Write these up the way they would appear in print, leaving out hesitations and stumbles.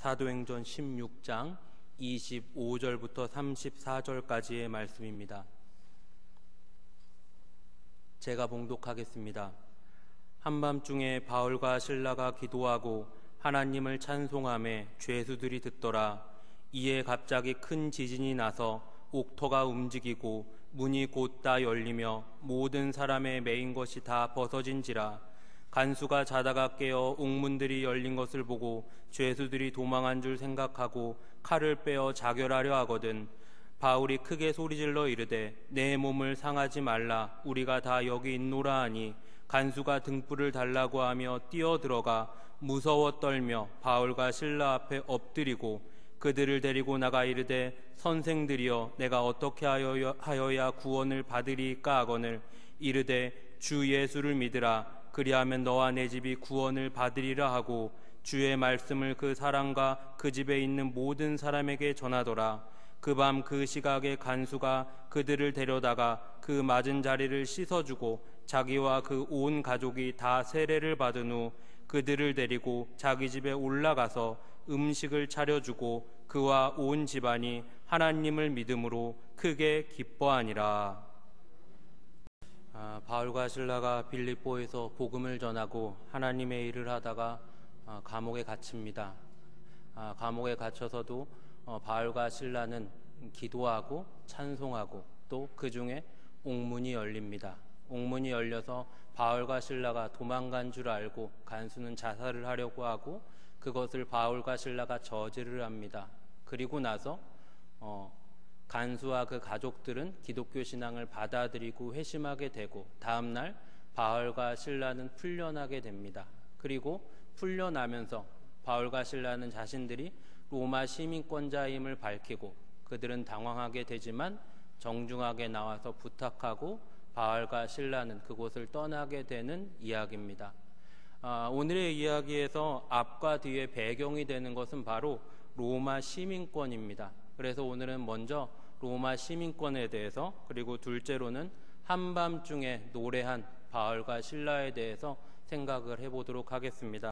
사도행전 16장 25절부터 34절까지의 말씀입니다. 제가 봉독하겠습니다. 한밤중에 바울과 실라가 기도하고 하나님을 찬송하며 죄수들이 듣더라. 이에 갑자기 큰 지진이 나서 옥토가 움직이고 문이 곧다 열리며 모든 사람의 매인 것이 다 벗어진지라. 간수가 자다가 깨어 옥문들이 열린 것을 보고 죄수들이 도망한 줄 생각하고 칼을 빼어 자결하려 하거든 바울이 크게 소리질러 이르되 내 몸을 상하지 말라. 우리가 다 여기 있노라 하니 간수가 등불을 달라고 하며 뛰어들어가 무서워 떨며 바울과 실라 앞에 엎드리고 그들을 데리고 나가 이르되 선생들이여 내가 어떻게 하여야 구원을 받으리까 하거늘 이르되 주 예수를 믿으라. 그리하면 너와 내 집이 구원을 받으리라 하고 주의 말씀을 그 사람과 그 집에 있는 모든 사람에게 전하더라. 그 밤 그 시각에 간수가 그들을 데려다가 그 맞은 자리를 씻어주고 자기와 그 온 가족이 다 세례를 받은 후 그들을 데리고 자기 집에 올라가서 음식을 차려주고 그와 온 집안이 하나님을 믿음으로 크게 기뻐하니라. 바울과 실라가 빌립보에서 복음을 전하고 하나님의 일을 하다가 감옥에 갇힙니다. 감옥에 갇혀서도 바울과 실라는 기도하고 찬송하고 또 그 중에 옥문이 열립니다. 옥문이 열려서 바울과 실라가 도망간 줄 알고 간수는 자살을 하려고 하고 그것을 바울과 실라가 저지를 합니다. 그리고 나서 간수와 그 가족들은 기독교 신앙을 받아들이고 회심하게 되고 다음날 바울과 실라는 풀려나게 됩니다. 그리고 풀려나면서 바울과 실라는 자신들이 로마 시민권자임을 밝히고 그들은 당황하게 되지만 정중하게 나와서 부탁하고 바울과 실라는 그곳을 떠나게 되는 이야기입니다. 오늘의 이야기에서 앞과 뒤에 배경이 되는 것은 바로 로마 시민권입니다. 그래서 오늘은 먼저 로마 시민권에 대해서 그리고 둘째로는 한밤중에 노래한 바울과 실라에 대해서 생각을 해보도록 하겠습니다.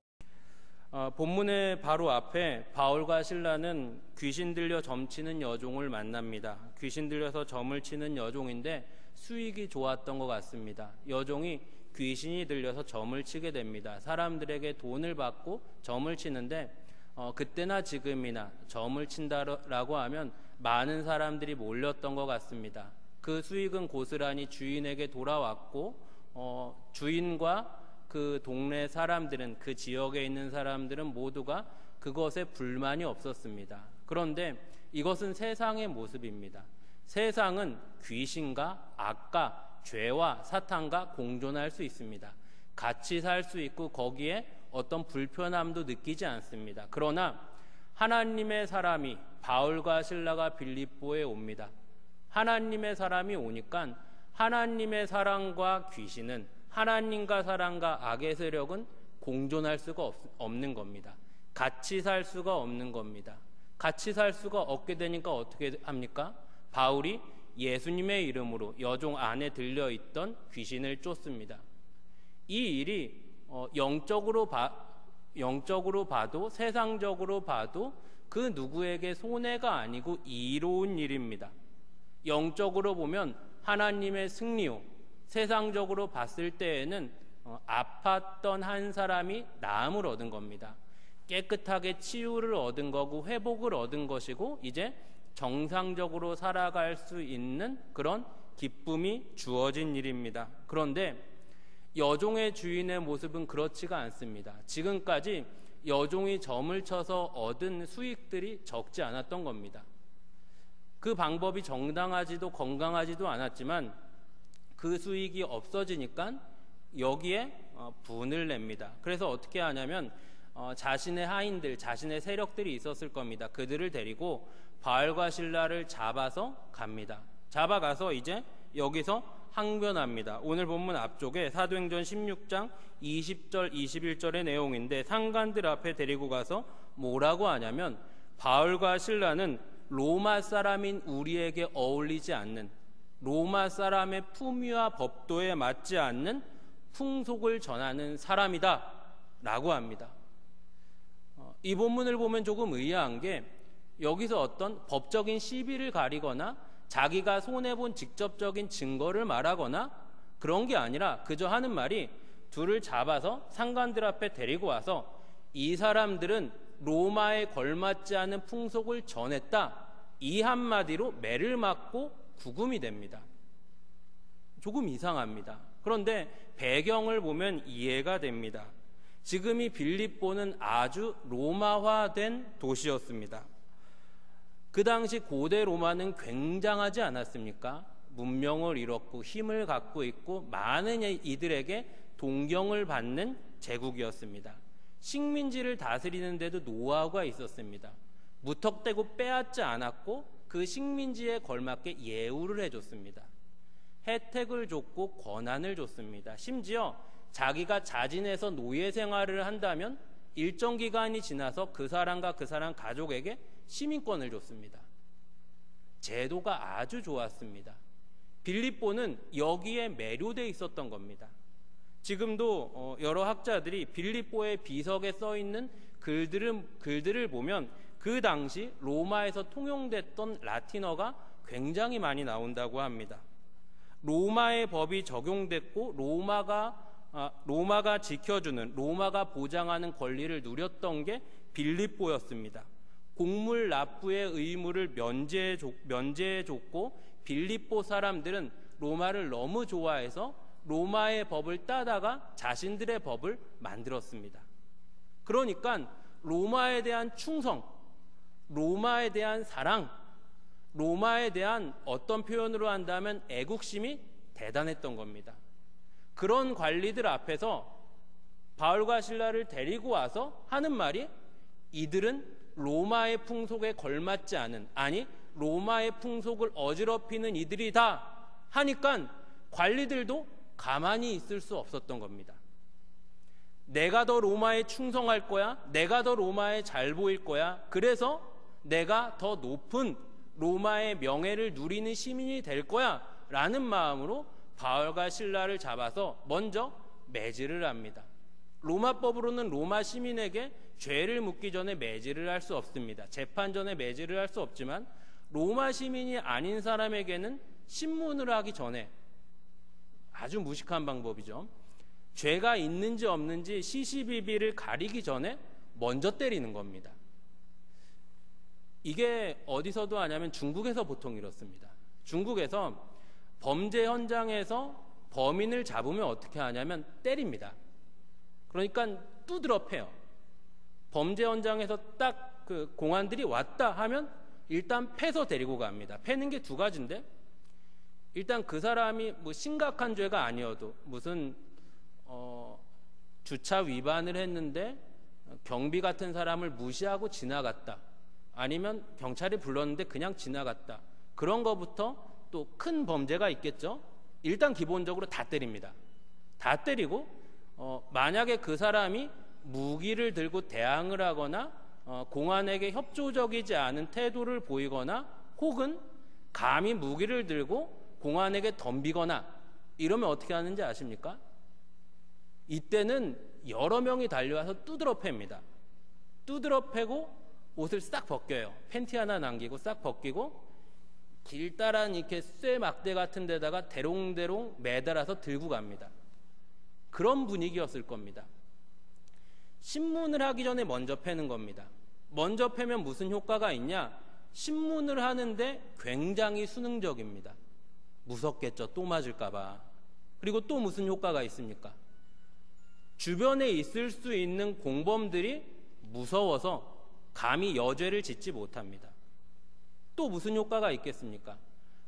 본문의 바로 앞에 바울과 실라는 귀신 들려 점치는 여종을 만납니다. 귀신 들려서 점을 치는 여종인데 수익이 좋았던 것 같습니다. 여종이 귀신이 들려서 점을 치게 됩니다. 사람들에게 돈을 받고 점을 치는데 그때나 지금이나 점을 친다라고 하면 많은 사람들이 몰렸던 것 같습니다. 그 수익은 고스란히 주인에게 돌아왔고 주인과 그 동네 사람들은 그 지역에 있는 사람들은 모두가 그것에 불만이 없었습니다. 그런데 이것은 세상의 모습입니다. 세상은 귀신과 악과 죄와 사탄과 공존할 수 있습니다. 같이 살 수 있고 거기에 어떤 불편함도 느끼지 않습니다. 그러나 하나님의 사람이 바울과 실라가 빌립보에 옵니다. 하나님의 사람이 오니까 하나님의 사랑과 귀신은 하나님과 사랑과 악의 세력은 공존할 수가 없는 겁니다. 같이 살 수가 없는 겁니다. 같이 살 수가 없게 되니까 어떻게 합니까? 바울이 예수님의 이름으로 여종 안에 들려있던 귀신을 쫓습니다. 이 일이 영적으로 봐도 세상적으로 봐도 그 누구에게 손해가 아니고 이로운 일입니다. 영적으로 보면 하나님의 승리요, 세상적으로 봤을 때에는 아팠던 한 사람이 나음을 얻은 겁니다. 깨끗하게 치유를 얻은 거고 회복을 얻은 것이고 이제 정상적으로 살아갈 수 있는 그런 기쁨이 주어진 일입니다. 그런데 여종의 주인의 모습은 그렇지가 않습니다. 지금까지 여종이 점을 쳐서 얻은 수익들이 적지 않았던 겁니다. 그 방법이 정당하지도 건강하지도 않았지만 그 수익이 없어지니까 여기에 분을 냅니다. 그래서 어떻게 하냐면 자신의 하인들, 자신의 세력들이 있었을 겁니다. 그들을 데리고 바울과 실라를 잡아서 갑니다. 잡아가서 이제 여기서 항변합니다. 오늘 본문 앞쪽에 사도행전 16장 20절 21절의 내용인데 상관들 앞에 데리고 가서 뭐라고 하냐면 바울과 실라는 로마 사람인 우리에게 어울리지 않는 로마 사람의 품위와 법도에 맞지 않는 풍속을 전하는 사람이다 라고 합니다. 이 본문을 보면 조금 의아한 게 여기서 어떤 법적인 시비를 가리거나 자기가 손해본 직접적인 증거를 말하거나 그런 게 아니라 그저 하는 말이 둘을 잡아서 상관들 앞에 데리고 와서 이 사람들은 로마에 걸맞지 않은 풍속을 전했다. 이 한마디로 매를 맞고 구금이 됩니다. 조금 이상합니다. 그런데 배경을 보면 이해가 됩니다. 지금 이 빌립보는 아주 로마화된 도시였습니다. 그 당시 고대 로마는 굉장하지 않았습니까? 문명을 잃었고 힘을 갖고 있고 많은 이들에게 동경을 받는 제국이었습니다. 식민지를 다스리는 데도 노하우가 있었습니다. 무턱대고 빼앗지 않았고 그 식민지에 걸맞게 예우를 해줬습니다. 혜택을 줬고 권한을 줬습니다. 심지어 자기가 자진해서 노예 생활을 한다면 일정 기간이 지나서 그 사람과 그 사람 가족에게 시민권을 줬습니다. 제도가 아주 좋았습니다. 빌립보는 여기에 매료돼 있었던 겁니다. 지금도 여러 학자들이 빌립보의 비석에 써 있는 글들을 보면 그 당시 로마에서 통용됐던 라틴어가 굉장히 많이 나온다고 합니다. 로마의 법이 적용됐고 로마가 지켜주는, 로마가 보장하는 권리를 누렸던 게 빌립보였습니다. 곡물 납부의 의무를 면제해줬고 빌립보 사람들은 로마를 너무 좋아해서 로마의 법을 따다가 자신들의 법을 만들었습니다. 그러니까 로마에 대한 충성, 로마에 대한 사랑, 로마에 대한 어떤 표현으로 한다면 애국심이 대단했던 겁니다. 그런 관리들 앞에서 바울과 실라를 데리고 와서 하는 말이 이들은 로마의 풍속에 걸맞지 않은, 아니 로마의 풍속을 어지럽히는 이들이다 하니까 관리들도 가만히 있을 수 없었던 겁니다. 내가 더 로마에 충성할 거야, 내가 더 로마에 잘 보일 거야, 그래서 내가 더 높은 로마의 명예를 누리는 시민이 될 거야 라는 마음으로 바울과 실라를 잡아서 먼저 매질을 합니다. 로마법으로는 로마 시민에게 죄를 묻기 전에 매질을 할 수 없습니다. 재판 전에 매질을 할 수 없지만 로마 시민이 아닌 사람에게는 신문을 하기 전에, 아주 무식한 방법이죠, 죄가 있는지 없는지 시시비비를 가리기 전에 먼저 때리는 겁니다. 이게 어디서도 하냐면 중국에서 보통 이렇습니다. 중국에서 범죄 현장에서 범인을 잡으면 어떻게 하냐면 때립니다. 그러니까 두드러 패요. 범죄 현장에서 딱 그 공안들이 왔다 하면 일단 패서 데리고 갑니다. 패는 게 두 가지인데, 일단 그 사람이 뭐 심각한 죄가 아니어도 무슨 주차 위반을 했는데 경비 같은 사람을 무시하고 지나갔다, 아니면 경찰이 불렀는데 그냥 지나갔다, 그런 거부터 또 큰 범죄가 있겠죠. 일단 기본적으로 다 때립니다. 다 때리고 만약에 그 사람이 무기를 들고 대항을 하거나 공안에게 협조적이지 않은 태도를 보이거나 혹은 감히 무기를 들고 공안에게 덤비거나 이러면 어떻게 하는지 아십니까? 이때는 여러 명이 달려와서 두드러 팹니다. 두드러 패고 옷을 싹 벗겨요. 팬티 하나 남기고 싹 벗기고 길다란 이렇게 쇠 막대 같은 데다가 대롱대롱 매달아서 들고 갑니다. 그런 분위기였을 겁니다. 신문을 하기 전에 먼저 패는 겁니다. 먼저 패면 무슨 효과가 있냐? 신문을 하는데 굉장히 수능적입니다. 무섭겠죠. 또 맞을까봐. 그리고 또 무슨 효과가 있습니까? 주변에 있을 수 있는 공범들이 무서워서 감히 여죄를 짓지 못합니다. 또 무슨 효과가 있겠습니까?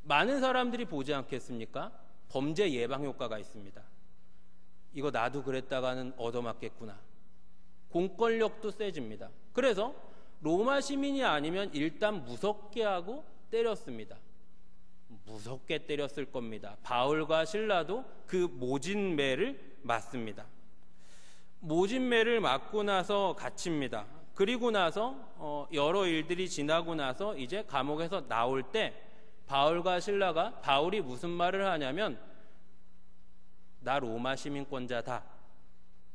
많은 사람들이 보지 않겠습니까? 범죄 예방 효과가 있습니다. 이거 나도 그랬다가는 얻어맞겠구나. 공권력도 세집니다. 그래서 로마 시민이 아니면 일단 무섭게 하고 때렸습니다. 무섭게 때렸을 겁니다. 바울과 실라도 그 모진매를 맞습니다. 모진매를 맞고 나서 갇힙니다. 그리고 나서 여러 일들이 지나고 나서 이제 감옥에서 나올 때 바울과 실라가, 바울이 무슨 말을 하냐면 나 로마 시민권자다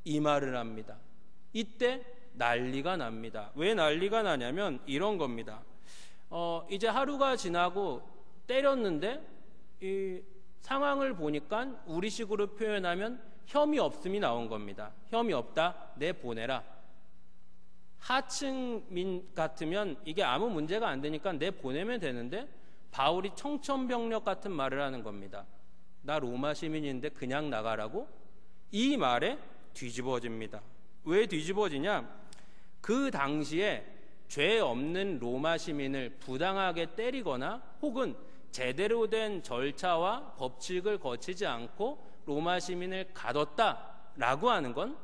이 말을 합니다. 이때 난리가 납니다. 왜 난리가 나냐면 이런 겁니다. 이제 하루가 지나고 때렸는데 이 상황을 보니까 우리식으로 표현하면 혐의 없음이 나온 겁니다. 혐의 없다, 내보내라. 하층민 같으면 이게 아무 문제가 안 되니까 내보내면 되는데 바울이 청천벽력 같은 말을 하는 겁니다. 나 로마 시민인데 그냥 나가라고? 이 말에 뒤집어집니다. 왜 뒤집어지냐? 그 당시에 죄 없는 로마 시민을 부당하게 때리거나 혹은 제대로 된 절차와 법칙을 거치지 않고 로마 시민을 가뒀다라고 하는 건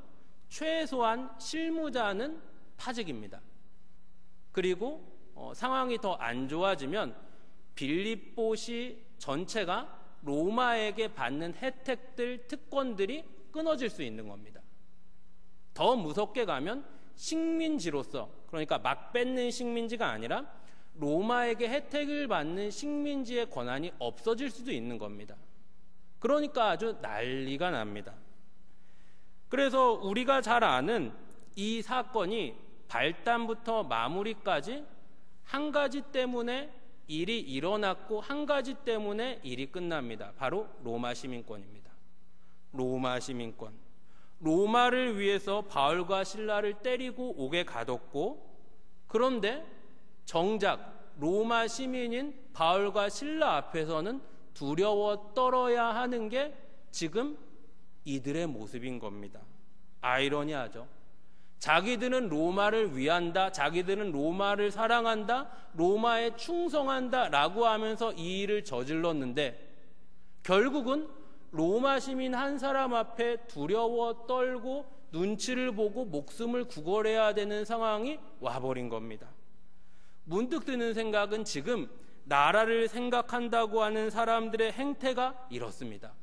최소한 실무자는 파직입니다. 그리고 상황이 더 안 좋아지면 빌립보시 전체가 로마에게 받는 혜택들, 특권들이 끊어질 수 있는 겁니다. 더 무섭게 가면 식민지로서, 그러니까 막 뺏는 식민지가 아니라 로마에게 혜택을 받는 식민지의 권한이 없어질 수도 있는 겁니다. 그러니까 아주 난리가 납니다. 그래서 우리가 잘 아는 이 사건이 발단부터 마무리까지 한 가지 때문에 일이 일어났고 한 가지 때문에 일이 끝납니다. 바로 로마 시민권입니다. 로마 시민권. 로마를 위해서 바울과 실라를 때리고 옥에 가뒀고, 그런데 정작 로마 시민인 바울과 실라 앞에서는 두려워 떨어야 하는 게 지금 이들의 모습인 겁니다. 아이러니하죠. 자기들은 로마를 위한다, 자기들은 로마를 사랑한다, 로마에 충성한다 라고 하면서 이 일을 저질렀는데 결국은 로마 시민 한 사람 앞에 두려워 떨고 눈치를 보고 목숨을 구걸해야 되는 상황이 와버린 겁니다. 문득 드는 생각은 지금 나라를 생각한다고 하는 사람들의 행태가 이렇습니다.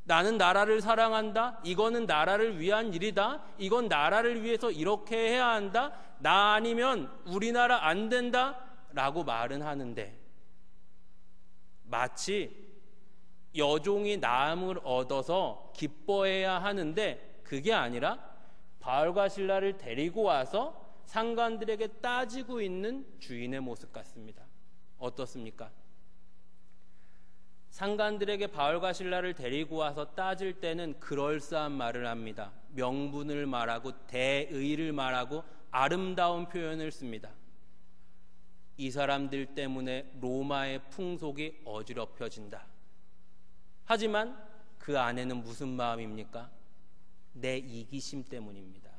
나는 나라를 사랑한다. 이거는 나라를 위한 일이다. 이건 나라를 위해서 이렇게 해야 한다. 나 아니면 우리나라 안 된다. 라고 말은 하는데 마치 여종이 나음을 얻어서 기뻐해야 하는데 그게 아니라 바울과 실라를 데리고 와서 상관들에게 따지고 있는 주인의 모습 같습니다. 어떻습니까? 상관들에게 바울과 실라를 데리고 와서 따질 때는 그럴싸한 말을 합니다. 명분을 말하고 대의를 말하고 아름다운 표현을 씁니다. 이 사람들 때문에 로마의 풍속이 어지럽혀진다. 하지만 그 안에는 무슨 마음입니까? 내 이기심 때문입니다.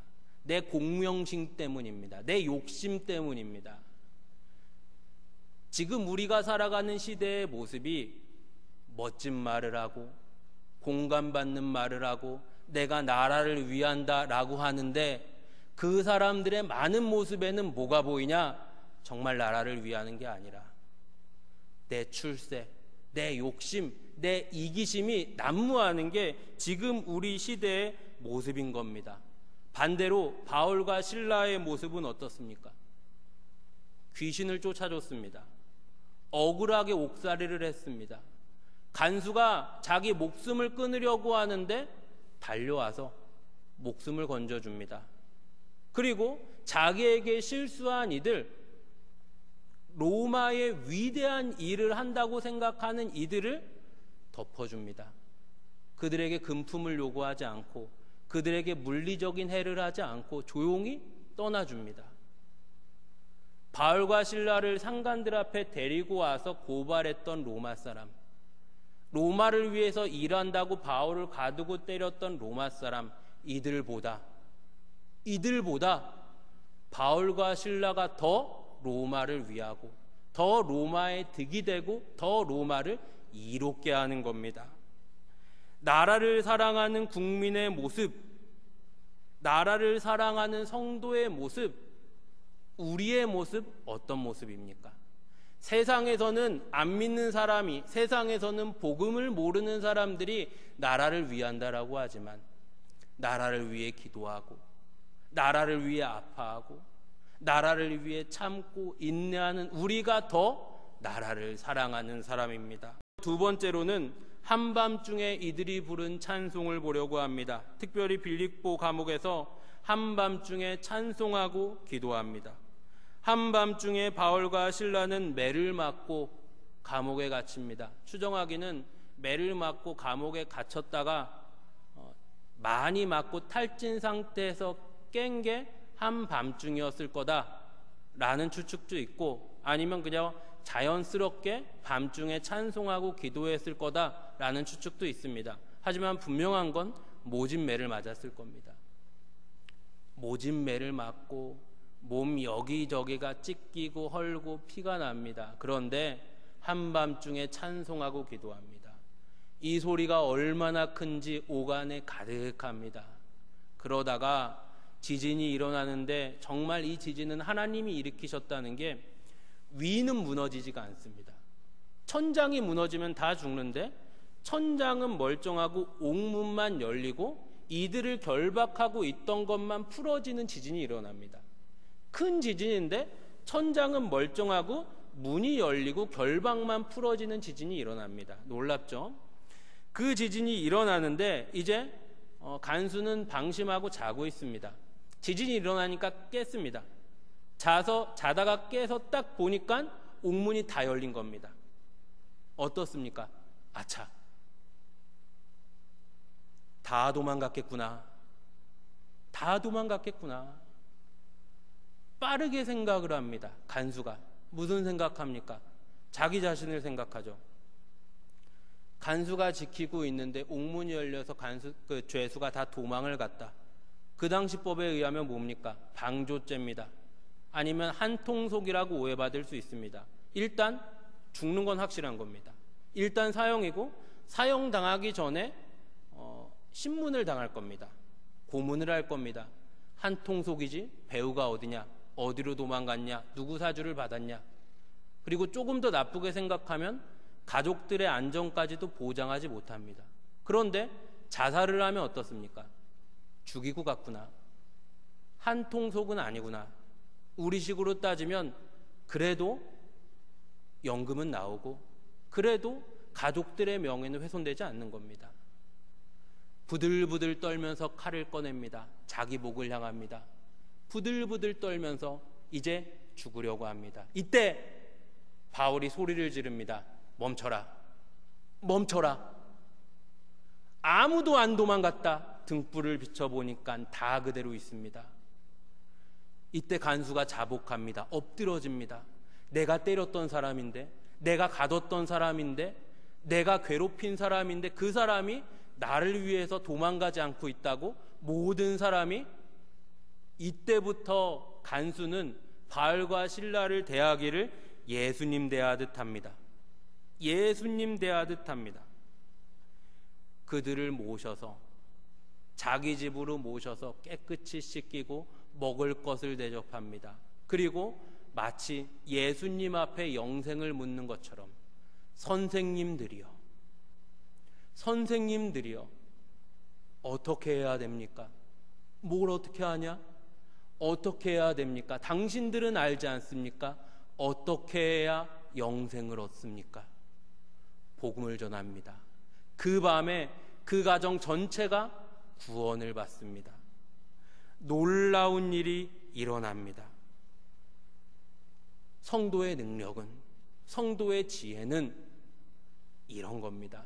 내 공명심 때문입니다. 내 욕심 때문입니다. 지금 우리가 살아가는 시대의 모습이 멋진 말을 하고 공감받는 말을 하고 내가 나라를 위한다라고 하는데 그 사람들의 많은 모습에는 뭐가 보이냐? 정말 나라를 위하는 게 아니라 내 출세, 내 욕심, 내 이기심이 난무하는 게 지금 우리 시대의 모습인 겁니다. 반대로 바울과 실라의 모습은 어떻습니까? 귀신을 쫓아줬습니다. 억울하게 옥살이를 했습니다. 간수가 자기 목숨을 끊으려고 하는데 달려와서 목숨을 건져줍니다. 그리고 자기에게 실수한 이들, 로마의 위대한 일을 한다고 생각하는 이들을 덮어줍니다. 그들에게 금품을 요구하지 않고 그들에게 물리적인 해를 하지 않고 조용히 떠나줍니다. 바울과 실라를 상관들 앞에 데리고 와서 고발했던 로마 사람, 로마를 위해서 일한다고 바울을 가두고 때렸던 로마 사람, 이들보다 바울과 실라가 더 로마를 위하고 더 로마의 득이 되고 더 로마를 이롭게 하는 겁니다. 나라를 사랑하는 국민의 모습, 나라를 사랑하는 성도의 모습, 우리의 모습 어떤 모습입니까? 세상에서는 안 믿는 사람이, 세상에서는 복음을 모르는 사람들이 나라를 위한다라고 하지만 나라를 위해 기도하고 나라를 위해 아파하고 나라를 위해 참고 인내하는 우리가 더 나라를 사랑하는 사람입니다. 두 번째로는 한밤중에 이들이 부른 찬송을 보려고 합니다. 특별히 빌립보 감옥에서 한밤중에 찬송하고 기도합니다. 한밤중에 바울과 실라는 매를 맞고 감옥에 갇힙니다. 추정하기는 매를 맞고 감옥에 갇혔다가 많이 맞고 탈진 상태에서 깬 게 한밤중이었을 거다라는 추측도 있고, 아니면 그냥 자연스럽게 밤중에 찬송하고 기도했을 거다라는 추측도 있습니다. 하지만 분명한 건 모진 매를 맞았을 겁니다. 모진 매를 맞고 몸 여기저기가 찢기고 헐고 피가 납니다. 그런데 한밤중에 찬송하고 기도합니다. 이 소리가 얼마나 큰지 오간에 가득합니다. 그러다가 지진이 일어나는데 정말 이 지진은 하나님이 일으키셨다는 게 위는 무너지지가 않습니다. 천장이 무너지면 다 죽는데 천장은 멀쩡하고 옥문만 열리고 이들을 결박하고 있던 것만 풀어지는 지진이 일어납니다. 큰 지진인데 천장은 멀쩡하고 문이 열리고 결박만 풀어지는 지진이 일어납니다. 놀랍죠? 그 지진이 일어나는데 이제 간수는 방심하고 자고 있습니다. 지진이 일어나니까 깼습니다. 자다가 깨서 딱 보니까 옥문이 다 열린 겁니다. 어떻습니까? 아차, 다 도망갔겠구나. 다 도망갔겠구나. 빠르게 생각을 합니다. 간수가. 무슨 생각합니까? 자기 자신을 생각하죠. 간수가 지키고 있는데 옥문이 열려서 죄수가 다 도망을 갔다. 그 당시 법에 의하면 뭡니까? 방조죄입니다. 아니면 한통속이라고 오해받을 수 있습니다. 일단 죽는 건 확실한 겁니다. 일단 사형이고, 사형당하기 전에 신문을 당할 겁니다. 고문을 할 겁니다. 한통속이지 배우가 어디냐, 어디로 도망갔냐, 누구 사주를 받았냐. 그리고 조금 더 나쁘게 생각하면 가족들의 안전까지도 보장하지 못합니다. 그런데 자살을 하면 어떻습니까? 죽이고 갔구나. 한통속은 아니구나. 우리식으로 따지면 그래도 연금은 나오고 그래도 가족들의 명예는 훼손되지 않는 겁니다. 부들부들 떨면서 칼을 꺼냅니다. 자기 목을 향합니다. 부들부들 떨면서 이제 죽으려고 합니다. 이때 바울이 소리를 지릅니다. 멈춰라. 멈춰라. 아무도 안 도망갔다. 등불을 비춰보니까 다 그대로 있습니다. 이때 간수가 자복합니다. 엎드러집니다. 내가 때렸던 사람인데, 내가 가뒀던 사람인데, 내가 괴롭힌 사람인데 그 사람이 나를 위해서 도망가지 않고 있다고? 모든 사람이? 이때부터 간수는 바울과 실라를 대하기를 예수님 대하듯 합니다. 예수님 대하듯 합니다. 그들을 모셔서 자기 집으로 모셔서 깨끗이 씻기고 먹을 것을 대접합니다. 그리고 마치 예수님 앞에 영생을 묻는 것처럼 선생님들이여 어떻게 해야 됩니까? 뭘 어떻게 하냐? 어떻게 해야 됩니까? 당신들은 알지 않습니까? 어떻게 해야 영생을 얻습니까? 복음을 전합니다. 그 밤에 그 가정 전체가 구원을 받습니다. 놀라운 일이 일어납니다. 성도의 능력은, 성도의 지혜는 이런 겁니다.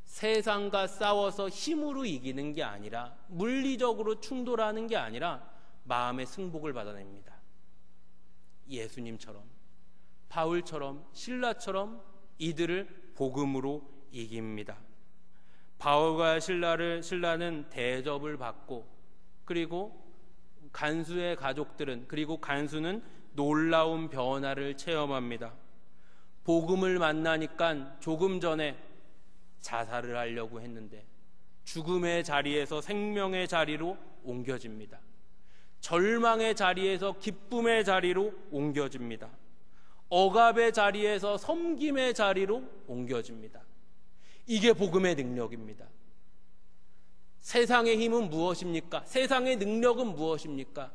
세상과 싸워서 힘으로 이기는 게 아니라, 물리적으로 충돌하는 게 아니라 마음의 승복을 받아냅니다. 예수님처럼, 바울처럼, 신라처럼 이들을 복음으로 이깁니다. 바울과 신라는 대접을 받고, 그리고 간수의 가족들은, 그리고 간수는 놀라운 변화를 체험합니다. 복음을 만나니까 조금 전에 자살을 하려고 했는데 죽음의 자리에서 생명의 자리로 옮겨집니다. 절망의 자리에서 기쁨의 자리로 옮겨집니다. 억압의 자리에서 섬김의 자리로 옮겨집니다. 이게 복음의 능력입니다. 세상의 힘은 무엇입니까? 세상의 능력은 무엇입니까?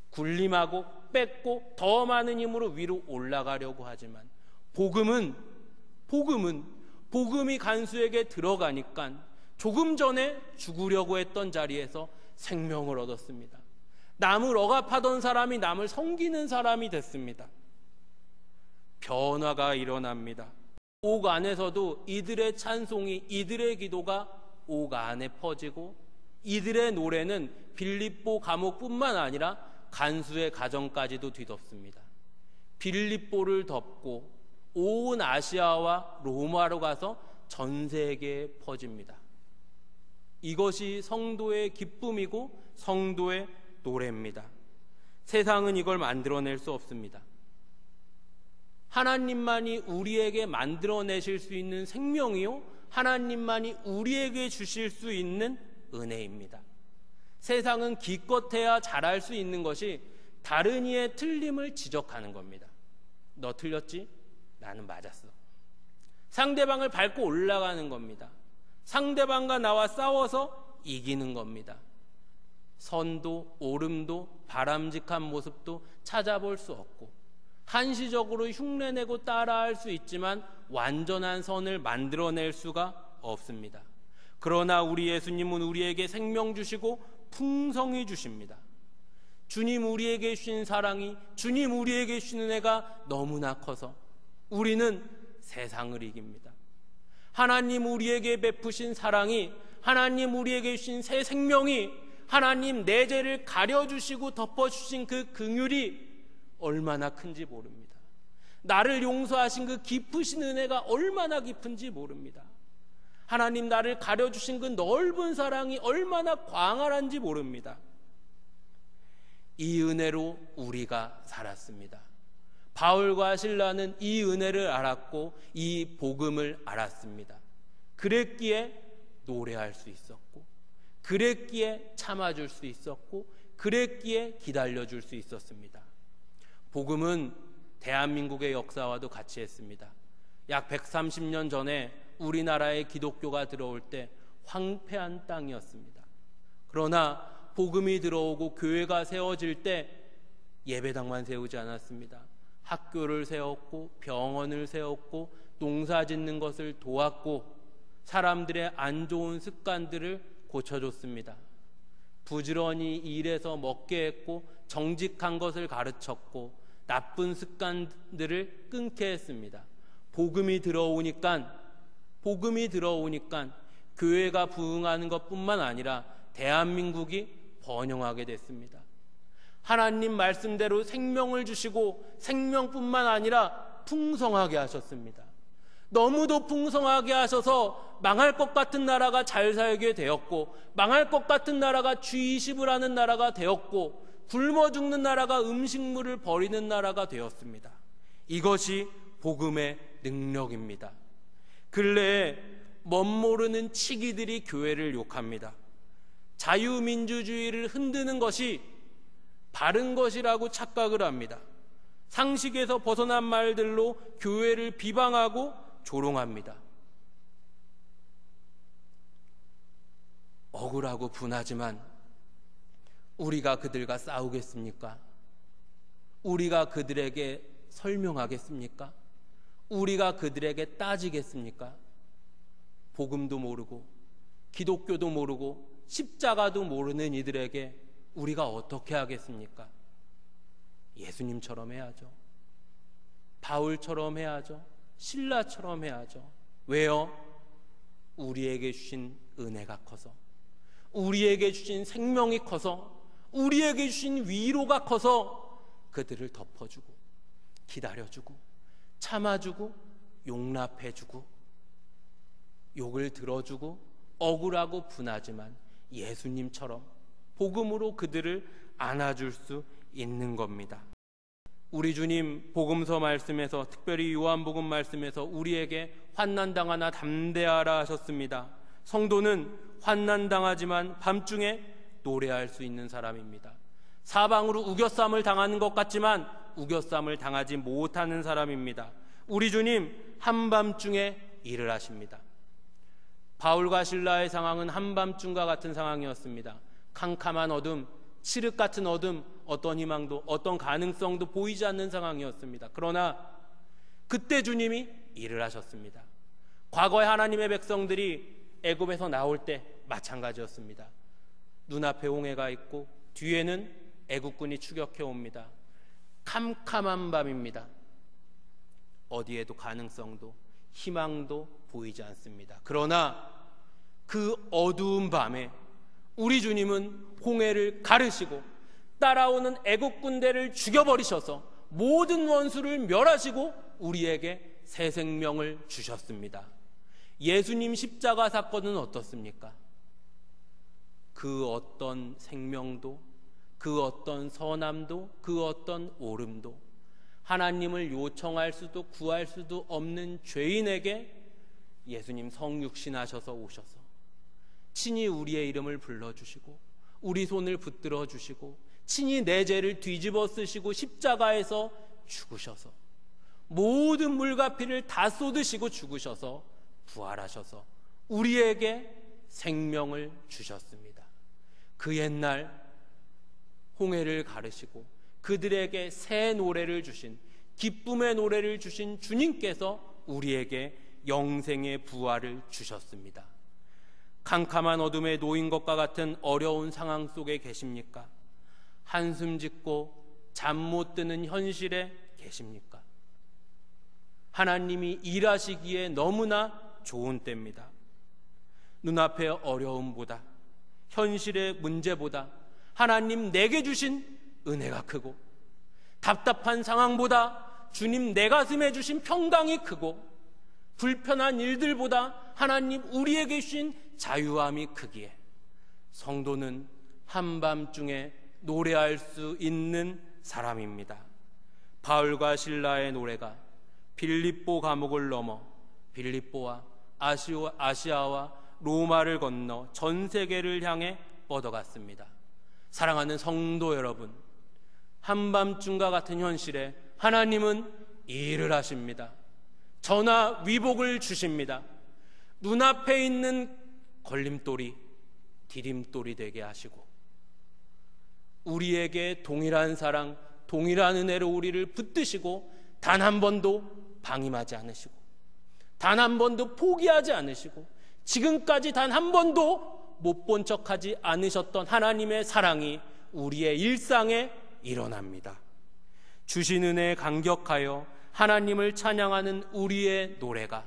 굴림하고 뺏고 더 많은 힘으로 위로 올라가려고 하지만 복음이 간수에게 들어가니까 조금 전에 죽으려고 했던 자리에서 생명을 얻었습니다. 남을 억압하던 사람이 남을 섬기는 사람이 됐습니다. 변화가 일어납니다. 옥 안에서도 이들의 찬송이, 이들의 기도가 옥 안에 퍼지고, 이들의 노래는 빌립보 감옥뿐만 아니라 간수의 가정까지도 뒤덮습니다. 빌립보를 덮고 온 아시아와 로마로 가서 전 세계에 퍼집니다. 이것이 성도의 기쁨이고 성도의 노래입니다. 세상은 이걸 만들어낼 수 없습니다. 하나님만이 우리에게 만들어내실 수 있는 생명이요, 하나님만이 우리에게 주실 수 있는 은혜입니다. 세상은 기껏해야 잘할 수 있는 것이 다른 이의 틀림을 지적하는 겁니다. 너 틀렸지? 나는 맞았어. 상대방을 밟고 올라가는 겁니다. 상대방과 나와 싸워서 이기는 겁니다. 선도, 옳음도, 바람직한 모습도 찾아볼 수 없고, 한시적으로 흉내내고 따라할 수 있지만 완전한 선을 만들어낼 수가 없습니다. 그러나 우리 예수님은 우리에게 생명 주시고 풍성히 주십니다. 주님 우리에게 주신 사랑이, 주님 우리에게 주신 은혜가 너무나 커서 우리는 세상을 이깁니다. 하나님 우리에게 베푸신 사랑이, 하나님 우리에게 주신 새 생명이, 하나님 내 죄를 가려주시고 덮어주신 그 긍휼이 얼마나 큰지 모릅니다. 나를 용서하신 그 깊으신 은혜가 얼마나 깊은지 모릅니다. 하나님 나를 가려주신 그 넓은 사랑이 얼마나 광활한지 모릅니다. 이 은혜로 우리가 살았습니다. 바울과 실라는 이 은혜를 알았고 이 복음을 알았습니다. 그랬기에 노래할 수 있었고, 그랬기에 참아줄 수 있었고, 그랬기에 기다려줄 수 있었습니다. 복음은 대한민국의 역사와도 같이 했습니다. 약 130년 전에 우리나라에 기독교가 들어올 때 황폐한 땅이었습니다. 그러나 복음이 들어오고 교회가 세워질 때 예배당만 세우지 않았습니다. 학교를 세웠고 병원을 세웠고 농사 짓는 것을 도왔고 사람들의 안 좋은 습관들을 고쳐줬습니다. 부지런히 일해서 먹게 했고 정직한 것을 가르쳤고 나쁜 습관들을 끊게 했습니다. 복음이 들어오니까 교회가 부흥하는 것뿐만 아니라 대한민국이 번영하게 됐습니다. 하나님 말씀대로 생명을 주시고 생명뿐만 아니라 풍성하게 하셨습니다. 너무도 풍성하게 하셔서 망할 것 같은 나라가 잘 살게 되었고, 망할 것 같은 나라가 G20을 하는 나라가 되었고, 굶어 죽는 나라가 음식물을 버리는 나라가 되었습니다. 이것이 복음의 능력입니다. 근래에 멋모르는 치기들이 교회를 욕합니다. 자유민주주의를 흔드는 것이 바른 것이라고 착각을 합니다. 상식에서 벗어난 말들로 교회를 비방하고 조롱합니다. 억울하고 분하지만 우리가 그들과 싸우겠습니까? 우리가 그들에게 설명하겠습니까? 우리가 그들에게 따지겠습니까? 복음도 모르고 기독교도 모르고 십자가도 모르는 이들에게 우리가 어떻게 하겠습니까? 예수님처럼 해야죠. 바울처럼 해야죠. 신라처럼 해야죠. 왜요? 우리에게 주신 은혜가 커서, 우리에게 주신 생명이 커서, 우리에게 주신 위로가 커서 그들을 덮어주고 기다려주고 참아주고 용납해주고 욕을 들어주고 억울하고 분하지만 예수님처럼 복음으로 그들을 안아줄 수 있는 겁니다. 우리 주님 복음서 말씀에서, 특별히 요한복음 말씀에서 우리에게 환난당하나 담대하라 하셨습니다. 성도는 환난당하지만 밤중에 노래할 수 있는 사람입니다. 사방으로 우겨쌈을 당하는 것 같지만 우겨쌈을 당하지 못하는 사람입니다. 우리 주님 한밤중에 일을 하십니다. 바울과 실라의 상황은 한밤중과 같은 상황이었습니다. 캄캄한 어둠, 칠흑 같은 어둠, 어떤 희망도 어떤 가능성도 보이지 않는 상황이었습니다. 그러나 그때 주님이 일을 하셨습니다. 과거에 하나님의 백성들이 애굽에서 나올 때 마찬가지였습니다. 눈앞에 홍해가 있고 뒤에는 애국군이 추격해 옵니다. 캄캄한 밤입니다. 어디에도 가능성도 희망도 보이지 않습니다. 그러나 그 어두운 밤에 우리 주님은 홍해를 가르시고 따라오는 애국군대를 죽여버리셔서 모든 원수를 멸하시고 우리에게 새 생명을 주셨습니다. 예수님 십자가 사건은 어떻습니까? 그 어떤 생명도, 그 어떤 선함도, 그 어떤 오름도 하나님을 요청할 수도 구할 수도 없는 죄인에게 예수님 성육신하셔서 오셔서 친히 우리의 이름을 불러주시고 우리 손을 붙들어 주시고 친히 내 죄를 뒤집어 쓰시고 십자가에서 죽으셔서 모든 물과 피를 다 쏟으시고 죽으셔서 부활하셔서 우리에게 생명을 주셨습니다. 그 옛날 홍해를 가르시고 그들에게 새 노래를 주신, 기쁨의 노래를 주신 주님께서 우리에게 영생의 부활을 주셨습니다. 캄캄한 어둠에 놓인 것과 같은 어려운 상황 속에 계십니까? 한숨 짓고 잠 못 드는 현실에 계십니까? 하나님이 일하시기에 너무나 좋은 때입니다. 눈앞의 어려움보다, 현실의 문제보다 하나님 내게 주신 은혜가 크고, 답답한 상황보다 주님 내 가슴에 주신 평강이 크고, 불편한 일들보다 하나님 우리에게 주신 자유함이 크기에 성도는 한밤중에 노래할 수 있는 사람입니다. 바울과 실라의 노래가 빌립보 감옥을 넘어 빌립보와 아시아와 로마를 건너 전 세계를 향해 뻗어갔습니다. 사랑하는 성도 여러분, 한밤중과 같은 현실에 하나님은 일을 하십니다. 전화 위복을 주십니다. 눈앞에 있는 걸림돌이 디딤돌이 되게 하시고 우리에게 동일한 사랑, 동일한 은혜로 우리를 붙드시고 단 한 번도 방임하지 않으시고 단 한 번도 포기하지 않으시고 지금까지 단 한 번도 못 본 척하지 않으셨던 하나님의 사랑이 우리의 일상에 일어납니다. 주신 은혜에 감격하여 하나님을 찬양하는 우리의 노래가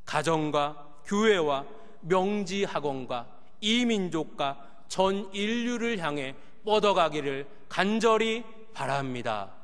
가정과 교회와 명지학원과 이민족과 전 인류를 향해 뻗어가기를 간절히 바랍니다.